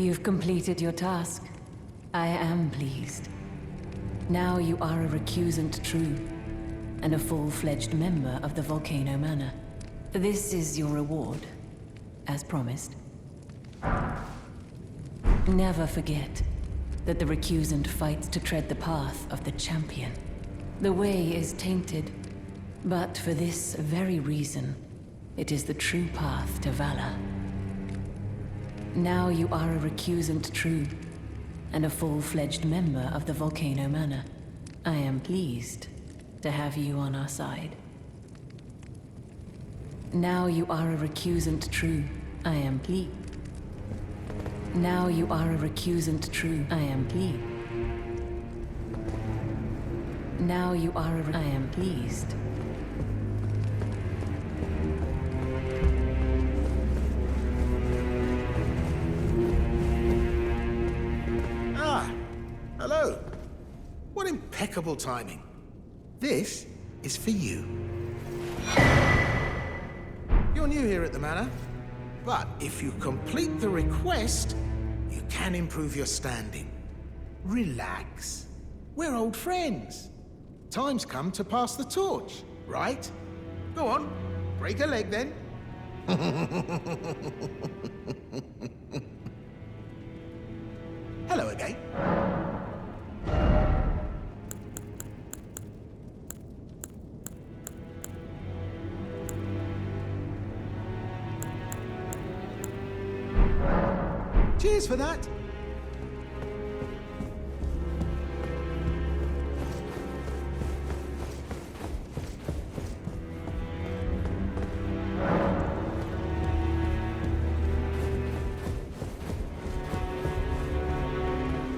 You've completed your task. I am pleased. Now you are a recusant true, and a full-fledged member of the Volcano Manor. This is your reward, as promised. Never forget that the recusant fights to tread the path of the champion. The way is tainted, but for this very reason, it is the true path to valor. Now you are a recusant true, and a full-fledged member of the Volcano Manor. I am pleased to have you on our side. Now you are a recusant true. I am pleased. Now you are a recusant true. I am pleased. Now you are a... I am pleased. Hello. What impeccable timing. This is for you. You're new here at the Manor, but if you complete the request, you can improve your standing. Relax. We're old friends. Time's come to pass the torch, right? Go on, break a leg then. Hello again. Cheers for that.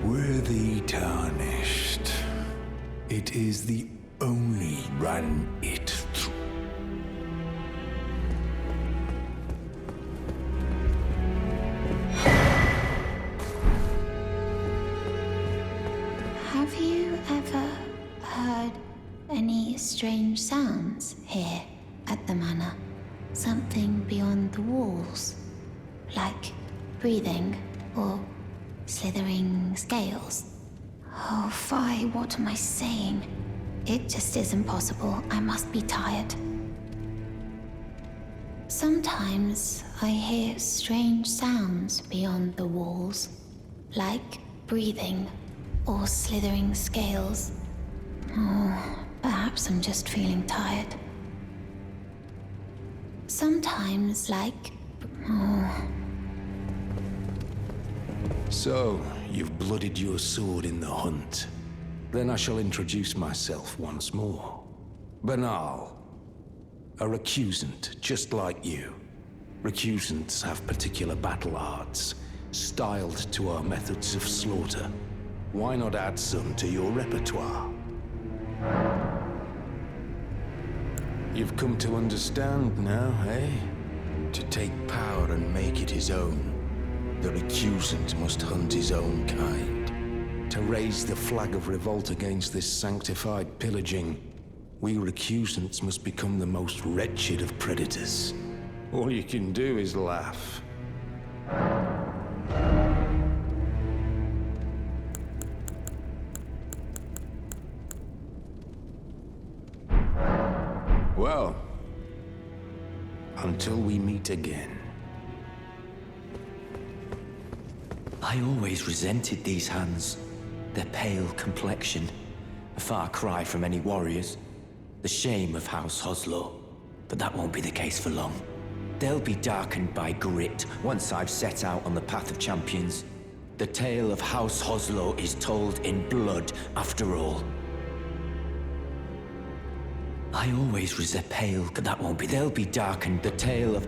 Worthy tarnished. It is the only run it through. Have you ever heard any strange sounds here at the Manor? Something beyond the walls? Like breathing or slithering scales? Oh, Phi, what am I saying? It just isn't possible. I must be tired. Sometimes I hear strange sounds beyond the walls, like breathing or slithering scales. Oh, perhaps I'm just feeling tired. Sometimes, like... oh... So, you've blooded your sword in the hunt. Then I shall introduce myself once more. Banal. A recusant, just like you. Recusants have particular battle arts, styled to our methods of slaughter. Why not add some to your repertoire? You've come to understand now, eh? To take power and make it his own, the recusant must hunt his own kind. To raise the flag of revolt against this sanctified pillaging, we recusants must become the most wretched of predators. All you can do is laugh. Well, until we meet again. I always resented these hands. Their pale complexion, a far cry from any warriors. The shame of House Hoslow. But that won't be the case for long. They'll be darkened by grit once I've set out on the path of champions. The tale of House Hoslow is told in blood, after all. I always resent pale, but that won't be. They'll be darkened. The tale of...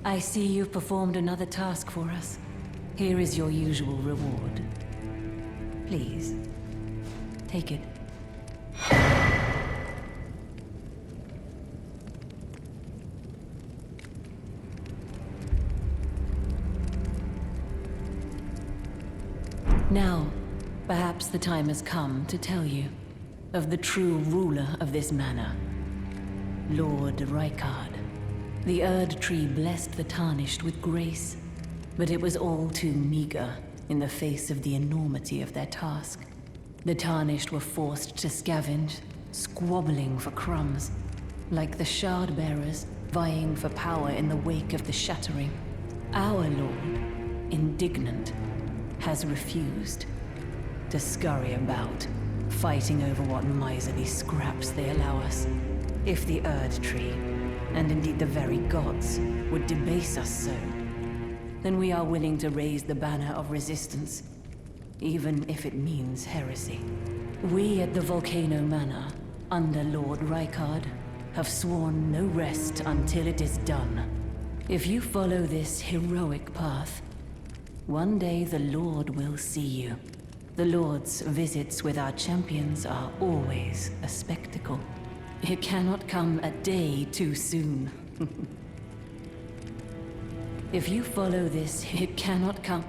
I see you've performed another task for us. Here is your usual reward. Please, take it. Now, perhaps the time has come to tell you of the true ruler of this manor, Lord Rykard. The Erd Tree blessed the Tarnished with grace, but it was all too meager in the face of the enormity of their task. The Tarnished were forced to scavenge, squabbling for crumbs, like the Shard Bearers vying for power in the wake of the Shattering. Our Lord, indignant, has refused to scurry about, fighting over what miserly scraps they allow us. If the Erd Tree, and indeed the very gods, would debase us so, then we are willing to raise the banner of resistance, even if it means heresy. We at the Volcano Manor, under Lord Rykard, have sworn no rest until it is done. If you follow this heroic path, one day the Lord will see you. The Lord's visits with our champions are always a spectacle. It cannot come a day too soon. If you follow this, it cannot come.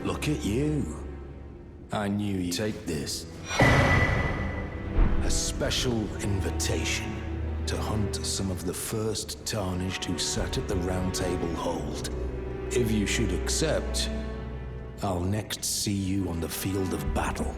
Look at you. I knew you'd take this. A special invitation to hunt some of the first Tarnished who sat at the Round Table Hold. If you should accept, I'll next see you on the field of battle.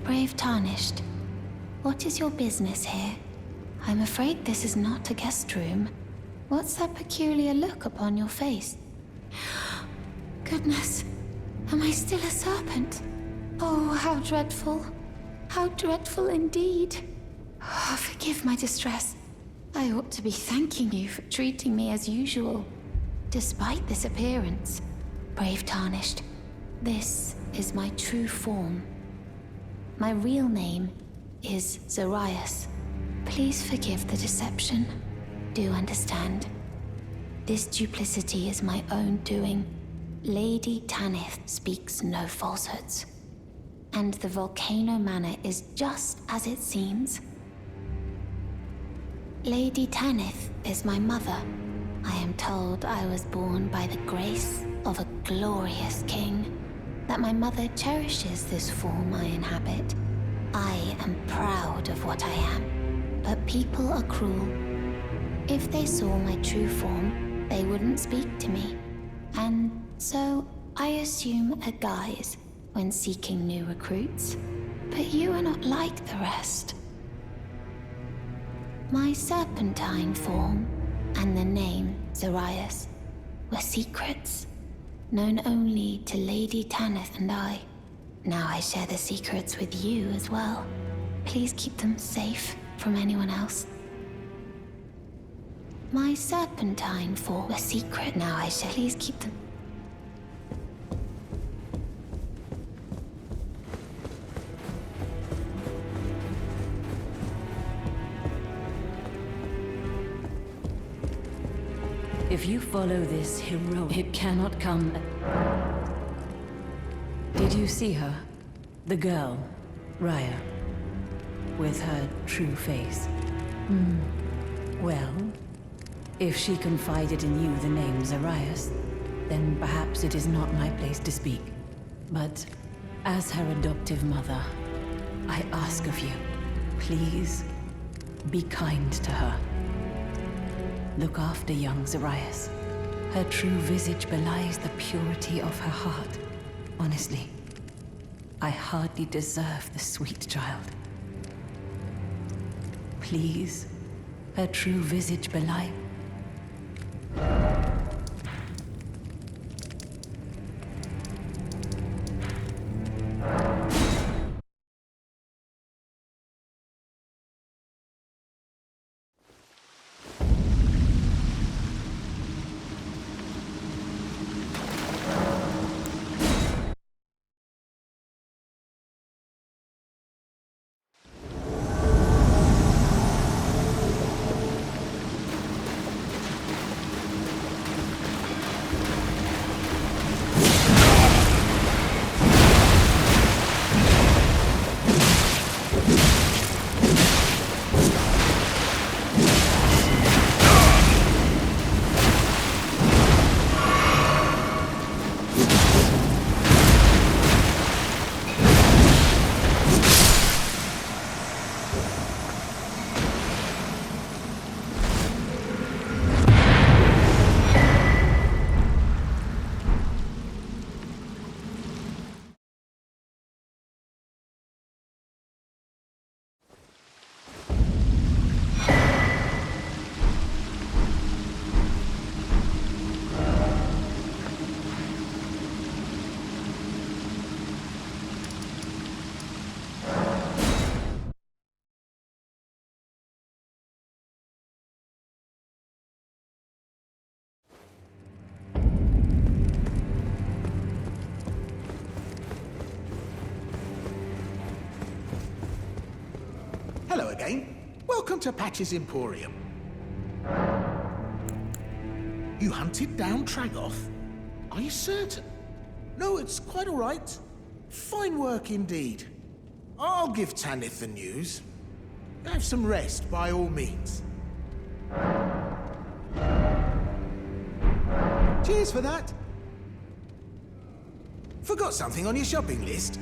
Brave Tarnished, what is your business here? I'm afraid this is not a guest room. What's that peculiar look upon your face? Goodness, am I still a serpent? Oh, how dreadful. How dreadful indeed. Oh, forgive my distress. I ought to be thanking you for treating me as usual. Despite this appearance, brave Tarnished, this is my true form. My real name is Zarias. Please forgive the deception. Do understand. This duplicity is my own doing. Lady Tanith speaks no falsehoods. And the Volcano Manor is just as it seems. Lady Tanith is my mother. I am told I was born by the grace of a glorious king. That my mother cherishes this form I inhabit. I am proud of what I am, but people are cruel. If they saw my true form, they wouldn't speak to me. And so I assume a guise when seeking new recruits. But you are not like the rest. My serpentine form and the name Zarias were secrets. Known only to Lady Tanith and I. Now I share the secrets with you as well. Please keep them safe from anyone else. My serpentine form a secret. Now I share. Please keep them. If you follow this hero, it cannot come. Did you see her? The girl, Raya, with her true face. Well, if she confided in you the name Zarias, then perhaps it is not my place to speak. But as her adoptive mother, I ask of you, please be kind to her. Look after young Zarias. Her true visage belies the purity of her heart. Honestly, I hardly deserve the sweet child. Please, her true visage belie. Hello again. Welcome to Patch's Emporium. You hunted down Tragoth? Are you certain? No, it's quite all right. Fine work indeed. I'll give Tanith the news. Have some rest, by all means. Cheers for that. Forgot something on your shopping list?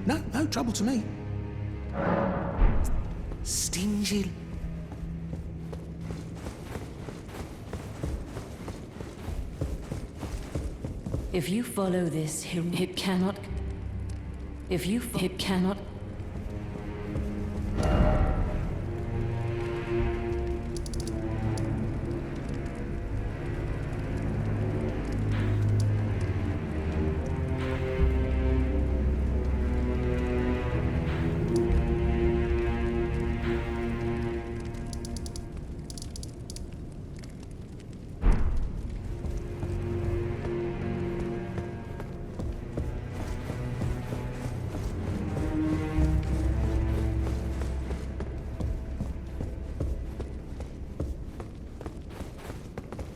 No trouble to me. Stingy. If you follow this, it cannot... It cannot...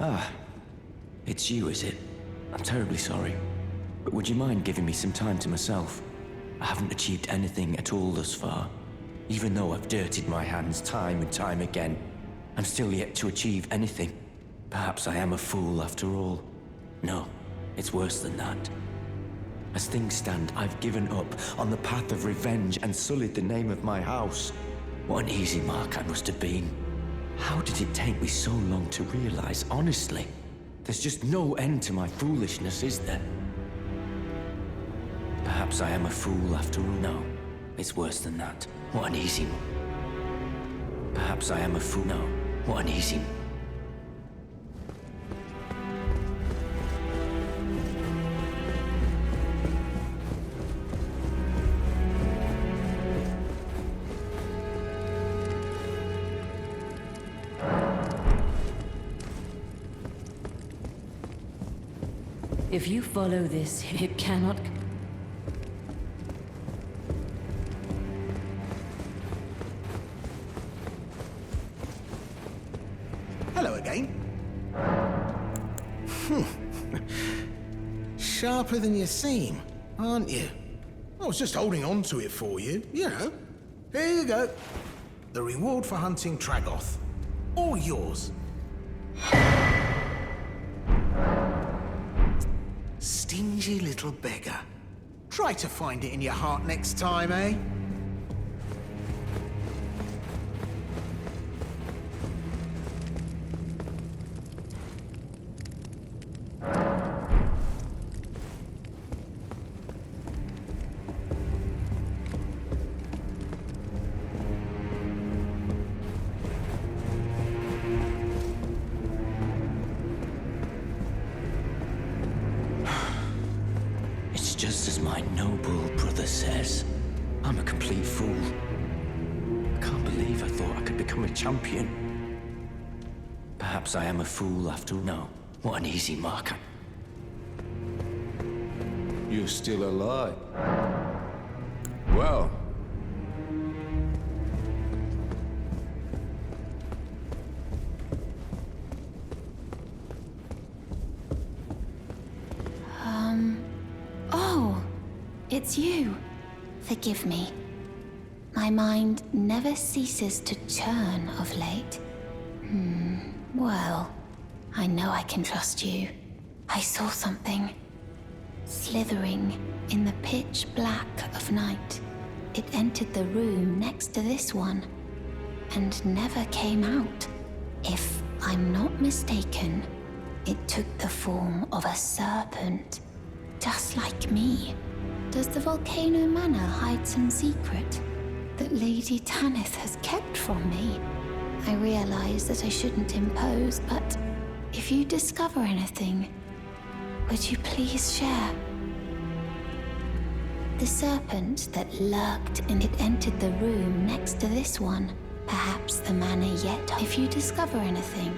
Ah, it's you, is it? I'm terribly sorry. But would you mind giving me some time to myself? I haven't achieved anything at all thus far. Even though I've dirtied my hands time and time again, I'm still yet to achieve anything. Perhaps I am a fool after all. No, it's worse than that. As things stand, I've given up on the path of revenge and sullied the name of my house. What an easy mark I must have been. How did it take me so long to realize, honestly? There's just no end to my foolishness, is there? Perhaps I am a fool after all. No, it's worse than that. What an easy one. Perhaps I am a fool. No, what an easy one. If you follow this, it cannot... Hello again. Sharper than you seem, aren't you? I was just holding on to it for you, you know. Here you go. The reward for hunting Tragoth. All yours. Stingy little beggar. Try to find it in your heart next time, eh? Just as my noble brother says, I'm a complete fool. I can't believe I thought I could become a champion. Perhaps I am a fool after all. No, what an easy mark. You're still alive. Well. Oh, it's you. Forgive me. My mind never ceases to churn of late. Well, I know I can trust you. I saw something slithering in the pitch black of night. It entered the room next to this one and never came out. If I'm not mistaken, it took the form of a serpent, just like me. Does the Volcano Manor hide some secret that Lady Tanith has kept from me? I realize that I shouldn't impose, but if you discover anything, would you please share? The serpent that lurked and it entered the room next to this one. Perhaps the manor yet. If you discover anything.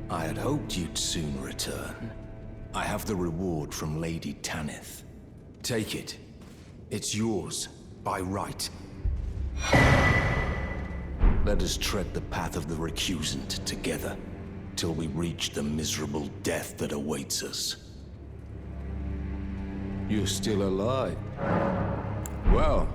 I had hoped you'd soon return. I have the reward from Lady Tanith. Take it. It's yours, by right. Let us tread the path of the recusant together, till we reach the miserable death that awaits us. You're still alive. Well,